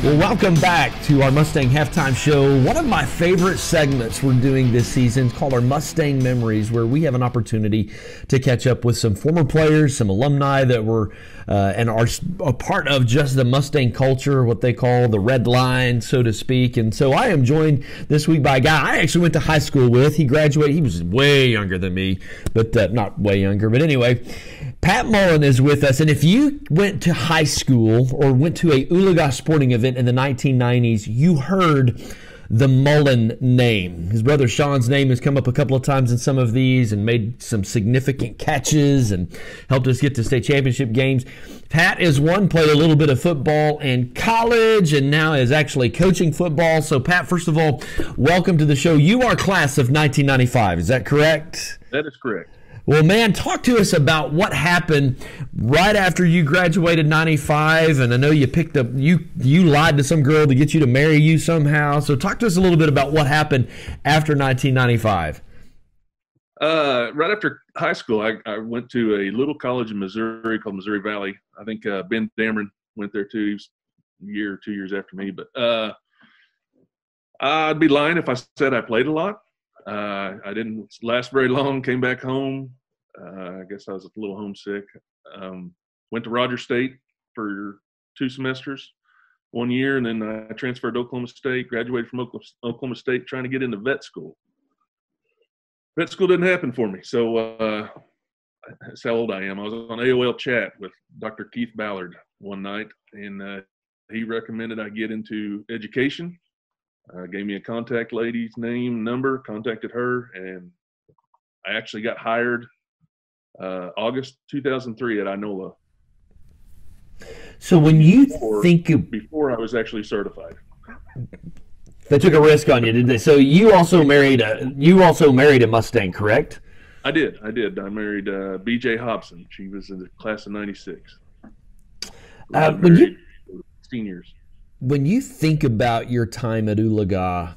Well, welcome back to our Mustang Halftime Show. One of my favorite segments we're doing this season is called our Mustang Memories, where we have an opportunity to catch up with some former players, some alumni that were and are a part of just the Mustang culture, what they call the red line, so to speak. And so I am joined this week by a guy I actually went to high school with. He graduated. He was way younger than me, but not way younger. But anyway, Pat Mullen is with us. And if you went to high school or went to a Oologah sporting event in the 1990s, you heard the Mullen name. His brother Sean's name has come up a couple of times in some of these and made some significant catches and helped us get to state championship games. Pat is one, played a little bit of football in college and now is actually coaching football. So Pat, first of all, welcome to the show. You are class of 1995, is that correct? That is correct. Well, man, talk to us about what happened right after you graduated 95, and I know you picked up, you lied to some girl to get you to marry you somehow. So talk to us a little bit about what happened after 1995. Right after high school, I went to a little college in Missouri called Missouri Valley. I think Ben Dameron went there too. He was a year or 2 years after me. But I'd be lying if I said I played a lot. I didn't last very long, came back home. I guess I was a little homesick. Went to Rogers State for 2 semesters, 1 year, and then I transferred to Oklahoma State, graduated from Oklahoma State trying to get into vet school. Vet school didn't happen for me, so that's how old I am. I was on AOL chat with Dr. Keith Ballard one night, and he recommended I get into education. Gave me a contact lady's name, number, contacted her, and I actually got hired August 2003 at Inola. So when you before I was actually certified, they took a risk on you, did they? So you also married a Mustang, correct? I did. I married B.J. Hobson. She was in the class of '96. Seniors. When you think about your time at Oologah,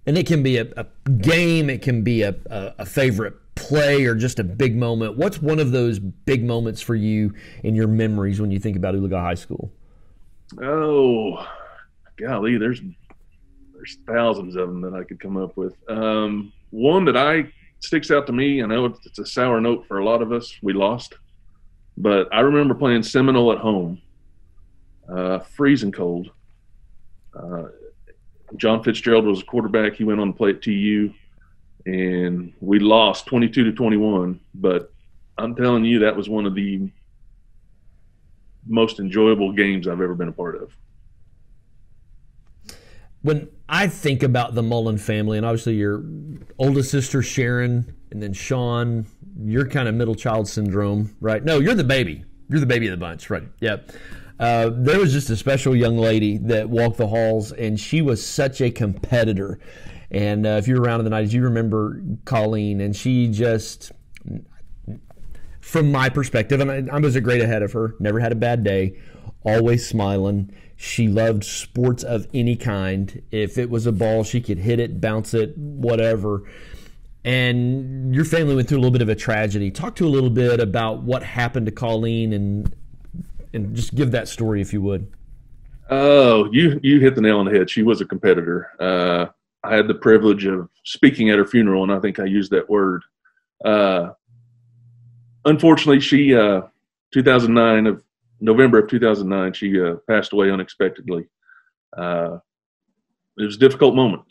and it can be a game, it can be a favorite play or just a big moment, what's one of those big moments for you in your memories when you think about Oologah High School? Oh, golly, there's thousands of them that I could come up with. One that sticks out to me, I know it's a sour note for a lot of us, we lost, but I remember playing Seminole at home, freezing cold. John Fitzgerald was a quarterback. He went on to play at TU, and we lost 22-21. But I'm telling you, that was one of the most enjoyable games I've ever been a part of. When I think about the Mullen family, and obviously your oldest sister Sharon, and then Sean, you're kind of middle child syndrome, right? No, you're the baby. You're the baby of the bunch, right? Yep. There was just a special young lady that walked the halls, and she was such a competitor. And if you were around in the 90s, you remember Colleen, and she just, from my perspective, and I was a grade ahead of her, never had a bad day, always smiling. She loved sports of any kind. If it was a ball, she could hit it, bounce it, whatever. And your family went through a little bit of a tragedy. Talk to a little bit about what happened to Colleen and just give that story if you would. Oh, you hit the nail on the head. She was a competitor. I had the privilege of speaking at her funeral, and I think I used that word. Unfortunately, she, November of 2009, she passed away unexpectedly. It was a difficult moment.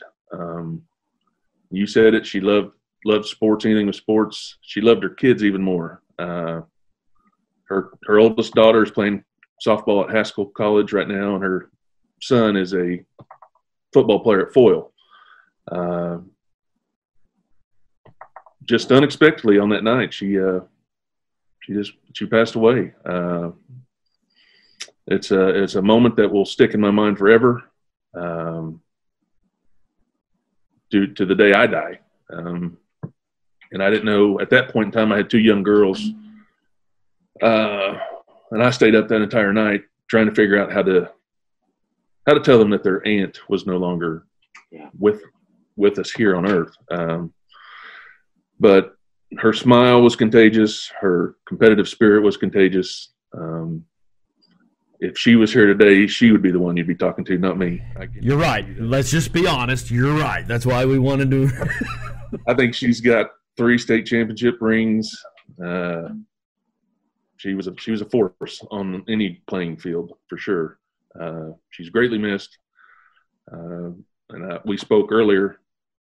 You said it. She loved sports, anything with sports. She loved her kids even more. Her oldest daughter is playing softball at Haskell College right now, and her son is a football player at Foyle. Just unexpectedly on that night, she passed away. It's a moment that will stick in my mind forever, due to the day I die. And I didn't know at that point in time. I had 2 young girls. And I stayed up that entire night trying to figure out how to tell them that their aunt was no longer with us here on earth. But her smile was contagious. Her competitive spirit was contagious. if she was here today, she would be the one you'd be talking to, not me. You're right. Let's just be honest. You're right. That's why we wanted to. I think she's got 3 state championship rings. She was a force on any playing field for sure. She's greatly missed. And we spoke earlier.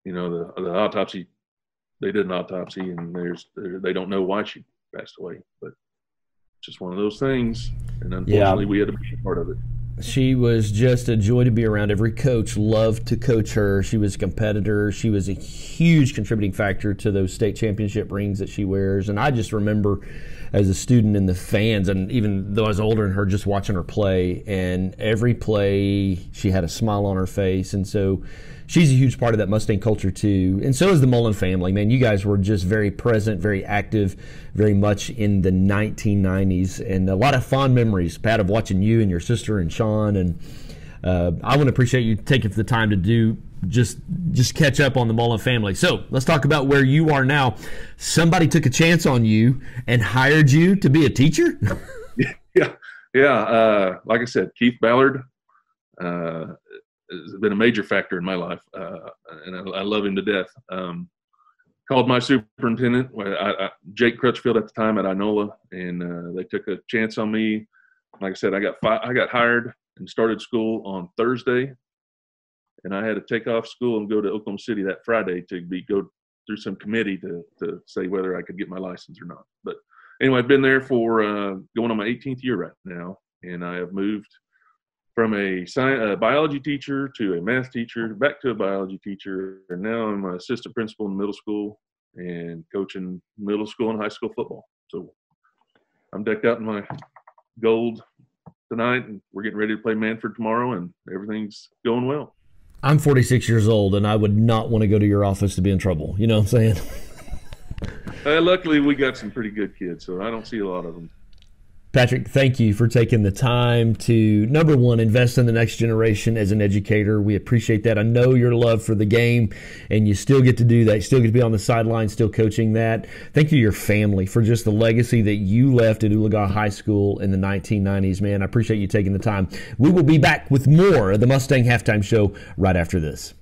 You know, the autopsy. They did an autopsy, and they don't know why she passed away, but it's just one of those things. And unfortunately, we had to be a part of it. She was just a joy to be around. Every coach loved to coach her. She was a competitor. She was a huge contributing factor to those state championship rings that she wears. And I just remember as a student and the fans, and even though I was older than her, just watching her play. And every play, she had a smile on her face. And so she's a huge part of that Mustang culture too. And so is the Mullen family. Man, you guys were just very present, very active, very much in the 1990s. And a lot of fond memories, Pat, of watching you and your sister and Sean. And I want to appreciate you taking the time to do just catch up on the Mullen family. So let's talk about where you are now. Somebody took a chance on you and hired you to be a teacher? Yeah. Like I said, Keith Ballard has been a major factor in my life, and I love him to death. Called my superintendent, Jake Crutchfield at the time at Inola, and they took a chance on me. Like I said, I got hired and started school on Thursday, and I had to take off school and go to Oklahoma City that Friday to go through some committee to say whether I could get my license or not. But anyway, I've been there for going on my 18th year right now, and I have moved from a biology teacher to a math teacher, back to a biology teacher, and now I'm an assistant principal in middle school and coaching middle school and high school football. So I'm decked out in my gold tonight, and we're getting ready to play Manford tomorrow, and everything's going well. I'm 46 years old, and I would not want to go to your office to be in trouble. You know what I'm saying? Luckily, we got some pretty good kids, so I don't see a lot of them. Patrick, thank you for taking the time to, number one, invest in the next generation as an educator. We appreciate that. I know your love for the game, and you still get to do that. You still get to be on the sideline, still coaching that. Thank you to your family for just the legacy that you left at Oologah High School in the 1990s, man. I appreciate you taking the time. We will be back with more of the Mustang Halftime Show right after this.